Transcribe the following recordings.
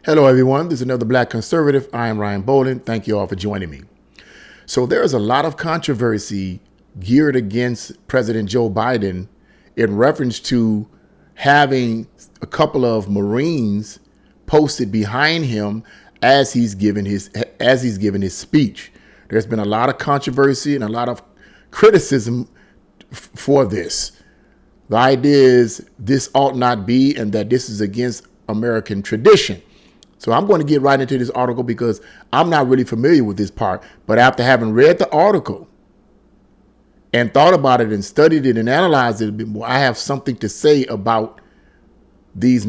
Hello, everyone. This is another Black Conservative. I am Ryan Boland. Thank you all for joining me. So there is a lot of controversy geared against President Joe Biden in reference to having a couple of Marines posted behind him as he's given his speech. There's been a lot of controversy and a lot of criticism for this. The idea is this ought not be, and that this is against American tradition. So I'm going to get right into this article because I'm not really familiar with this part. But after having read the article and thought about it and studied it and analyzed it a bit more, I have something to say about the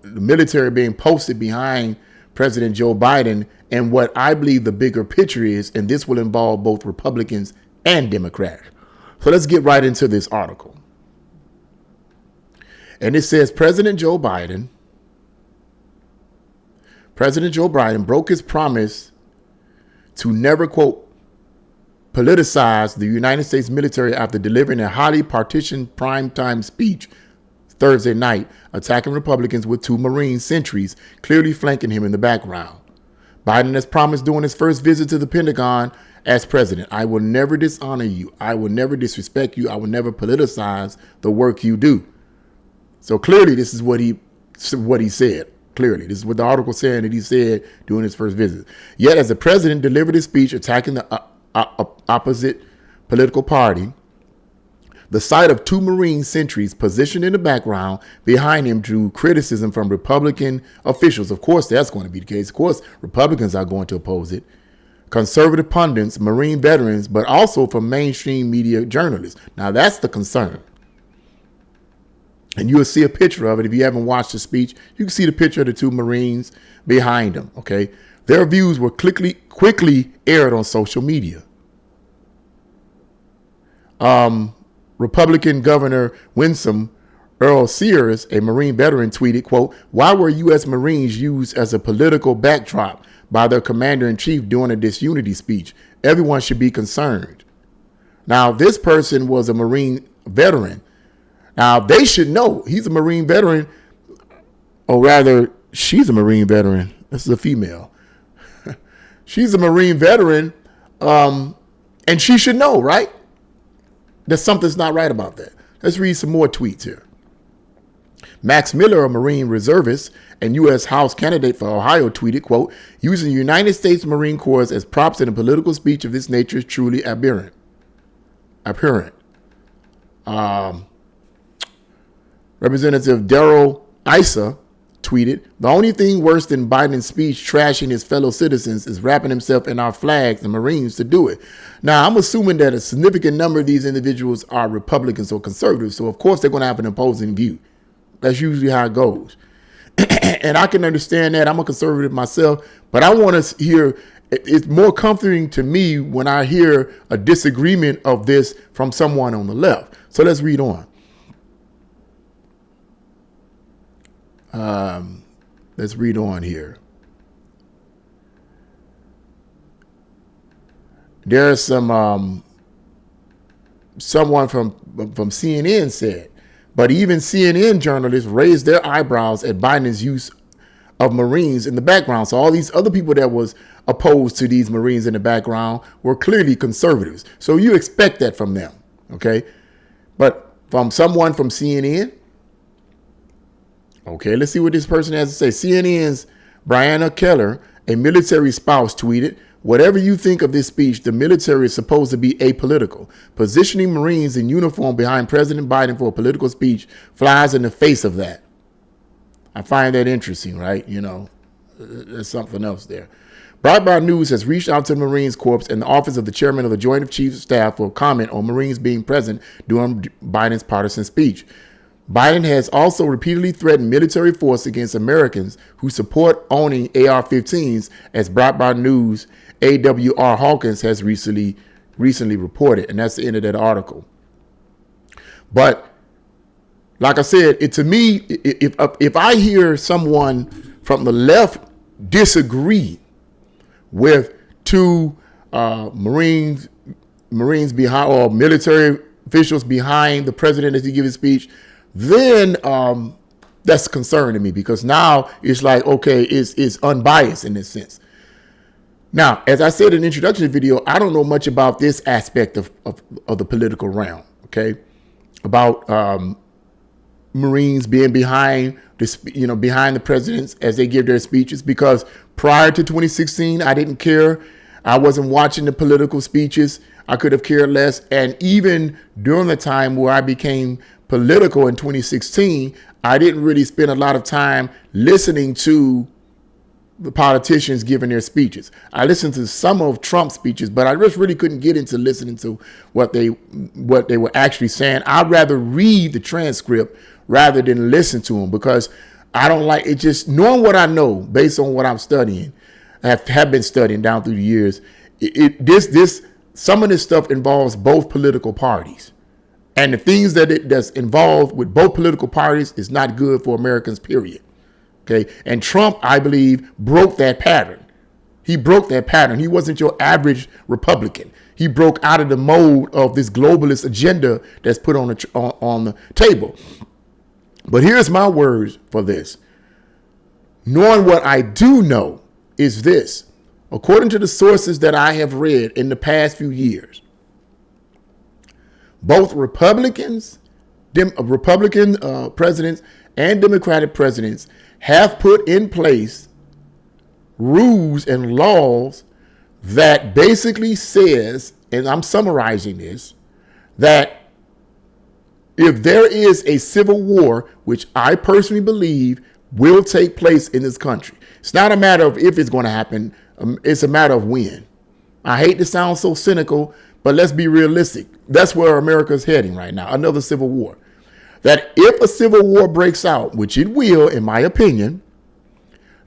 military being posted behind President Joe Biden and what I believe the bigger picture is. And this will involve both Republicans and Democrats. So let's get right into this article. And it says President Joe Biden broke his promise to never, quote, politicize the United States military after delivering a highly partisaned primetime speech Thursday night, attacking Republicans with two Marine sentries clearly flanking him in the background. Biden has promised during his first visit to the Pentagon as president, "I will never dishonor you. I will never disrespect you. I will never politicize the work you do." So clearly, this is what he said. Clearly, this is what the article saying that he said during his first visit. Yet, as the president delivered his speech attacking the opposite political party, the sight of two Marine sentries positioned in the background behind him drew criticism from Republican officials. Of course, that's going to be the case. Of course, Republicans are going to oppose it. Conservative pundits, Marine veterans, but also from mainstream media journalists. Now, that's the concern. And you'll see a picture of it. If you haven't watched the speech, you can see the picture of the two Marines behind him, okay? Their views were quickly aired on social media. Republican Governor Winsome Earl Sears, a Marine veteran, tweeted, quote, "Why were U.S. Marines used as a political backdrop by their commander-in-chief during a disunity speech? Everyone should be concerned." Now, this person was a Marine veteran. Now, they should know he's a Marine veteran, or rather, she's a Marine veteran. This is a female. She's a Marine veteran, and she should know, right? That something's not right about that. Let's read some more tweets here. Max Miller, a Marine reservist and U.S. House candidate for Ohio, tweeted, quote, "Using the United States Marine Corps as props in a political speech of this nature is truly aberrant." Representative Darrell Issa tweeted, "The only thing worse than Biden's speech trashing his fellow citizens is wrapping himself in our flags and Marines to do it." Now, I'm assuming that a significant number of these individuals are Republicans or conservatives, so of course they're going to have an opposing view. That's usually how it goes. And I can understand that. I'm a conservative myself, but I want to hear, it's more comforting to me when I hear a disagreement of this from someone on the left. So let's read on. Let's read on here. There's someone from CNN said, but even CNN journalists raised their eyebrows at Biden's use of Marines in the background. So all these other people that was opposed to these Marines in the background were clearly conservatives. So you expect that from them, okay? But from someone from CNN, okay, let's see what this person has to say. CNN's Brianna Keller, a military spouse, tweeted, "Whatever you think of this speech, the military is supposed to be apolitical. Positioning Marines in uniform behind President Biden for a political speech flies in the face of that." I find that interesting, right? You know, there's something else there. Breitbart News has reached out to the Marines Corps and the office of the chairman of the Joint Chiefs of Staff for comment on Marines being present during Biden's partisan speech. Biden has also repeatedly threatened military force against Americans who support owning AR-15s, as Breitbart News AWR Hawkins has recently reported. And that's the end of that article. But like I said, to me, if I hear someone from the left disagree with two Marines behind, or military officials behind the president as he gives his speech, then That's concerning me because now it's like, okay, it's unbiased in this sense. Now, as I said in the introduction video, I don't know much about this aspect of the political realm, okay? About Marines being behind behind the presidents as they give their speeches, because prior to 2016, I didn't care. I wasn't watching the political speeches. I could have cared less. And even during the time where I became political in 2016, I didn't really spend a lot of time listening to the politicians giving their speeches. I listened to some of Trump's speeches, but I just really couldn't get into listening to what they were actually saying. I'd rather read the transcript rather than listen to them, because I don't like it. Just knowing what I know based on what I'm studying, have been studying down through the years. Some of this stuff involves both political parties, and the things that's involved with both political parties is not good for Americans, period. Okay. And Trump, I believe, broke that pattern. He broke that pattern. He wasn't your average Republican. He broke out of the mold of this globalist agenda that's put on the table. But here's my words for this. Knowing what I do know is this. According to the sources that I have read in the past few years, both Republican presidents and Democratic presidents have put in place rules and laws that basically says, and I'm summarizing this, that if there is a civil war, which I personally believe will take place in this country, it's not a matter of if it's going to happen. It's a matter of when. I hate to sound so cynical, but let's be realistic. That's where America's heading right now, another civil war. That if a civil war breaks out, which it will, in my opinion,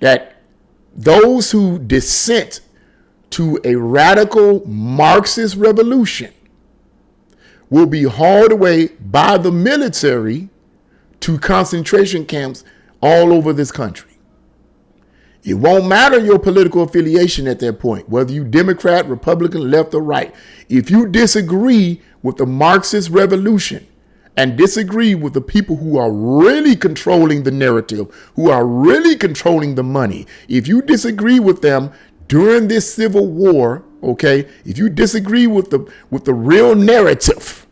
that those who dissent to a radical Marxist revolution will be hauled away by the military to concentration camps all over this country. It won't matter your political affiliation at that point, whether you Democrat, Republican, left or right. If you disagree with the Marxist revolution and disagree with the people who are really controlling the narrative, who are really controlling the money, if you disagree with them during this civil war, okay, if you disagree with the real narrative,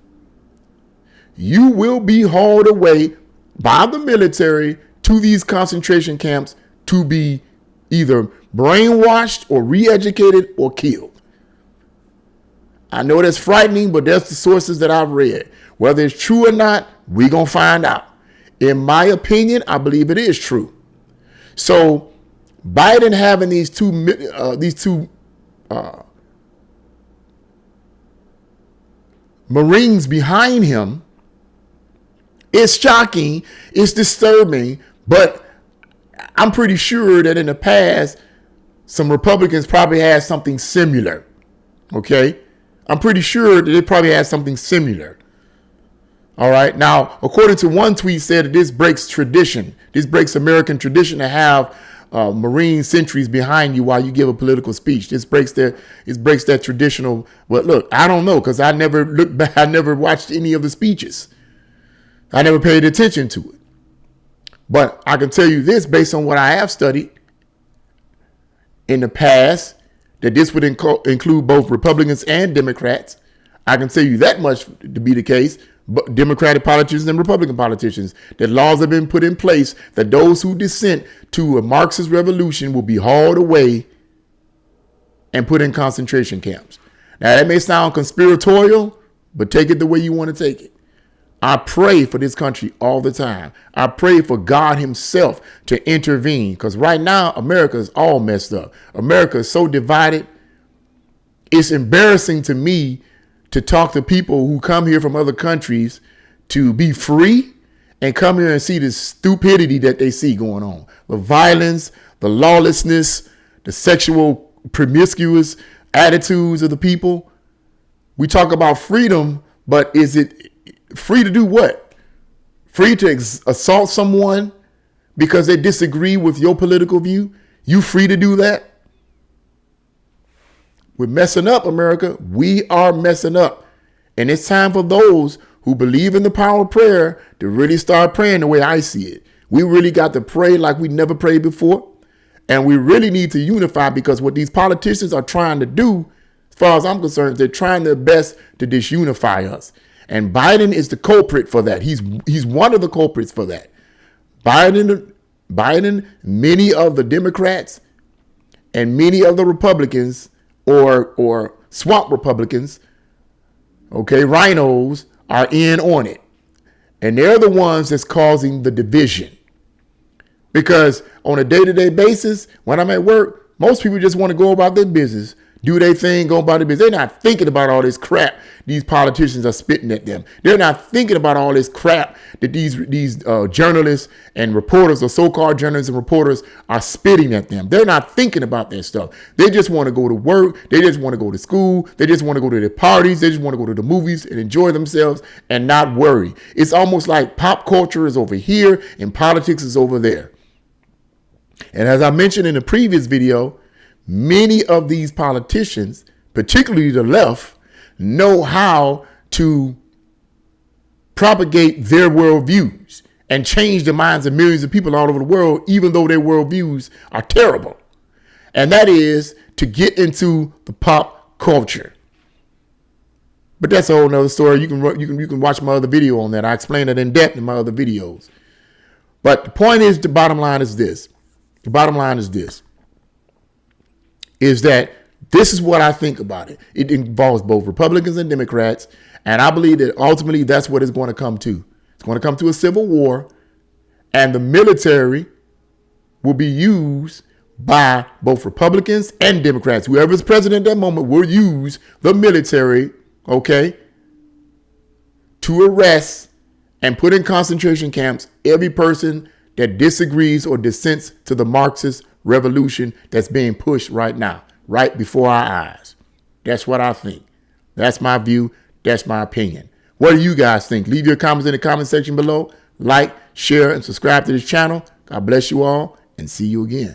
you will be hauled away by the military to these concentration camps to be either brainwashed or re-educated or killed. I know that's frightening, but that's the sources that I've read. Whether it's true or not, we're going to find out. In my opinion, I believe it is true. So Biden having these two Marines behind him is shocking, it's disturbing, but I'm pretty sure that in the past, some Republicans probably had something similar. Okay? I'm pretty sure that they probably had something similar. All right. Now, according to one tweet said that this breaks tradition. This breaks American tradition to have Marine sentries behind you while you give a political speech. This breaks that traditional. But look, I don't know, because I never looked back. I never watched any of the speeches. I never paid attention to it. But I can tell you this, based on what I have studied in the past, that this would include both Republicans and Democrats. I can tell you that much to be the case. But Democratic politicians and Republican politicians, that laws have been put in place that those who dissent to a Marxist revolution will be hauled away and put in concentration camps. Now, that may sound conspiratorial, but take it the way you want to take it. I pray for this country all the time. I pray for God himself to intervene, because right now America is all messed up. America is so divided. It's embarrassing to me to talk to people who come here from other countries to be free and come here and see the stupidity that they see going on. The violence, the lawlessness, the sexual promiscuous attitudes of the people. We talk about freedom, but is it free to do what? Free to assault someone because they disagree with your political view? You free to do that? We're messing up, America. We are messing up. And it's time for those who believe in the power of prayer to really start praying the way I see it. We really got to pray like we never prayed before. And we really need to unify, because what these politicians are trying to do, as far as I'm concerned, they're trying their best to disunify us. And Biden is the culprit for that. He's one of the culprits for that. Biden, many of the Democrats and many of the Republicans or swamp Republicans, okay, rhinos, are in on it. And they're the ones that's causing the division. Because on a day-to-day basis, when I'm at work, most people just want to go about their business, do their thing, go about their business. They're not thinking about all this crap these politicians are spitting at them. They're not thinking about all this crap that these journalists and reporters, or so-called journalists and reporters, are spitting at them. They're not thinking about that stuff. They just want to go to work. They just want to go to school. They just want to go to their parties. They just want to go to the movies and enjoy themselves and not worry. It's almost like pop culture is over here and politics is over there. And as I mentioned in the previous video, many of these politicians, particularly the left, know how to propagate their worldviews and change the minds of millions of people all over the world, even though their worldviews are terrible. And that is to get into the pop culture. But that's a whole nother story. You can watch my other video on that. I explain it in depth in my other videos. But the point is, the bottom line is this. The bottom line is this. Is that this is what I think about it. It involves both Republicans and Democrats. And I believe that ultimately that's what it's going to come to. It's going to come to a civil war. And the military will be used by both Republicans and Democrats. Whoever's president at that moment will use the military, okay, to arrest and put in concentration camps every person that disagrees or dissents to the Marxist revolution that's being pushed right now, right before our eyes. That's what I think. That's my view. That's my opinion. What do you guys think? Leave your comments in the comment section below. Like, share, and subscribe to this channel. God bless you all, and see you again.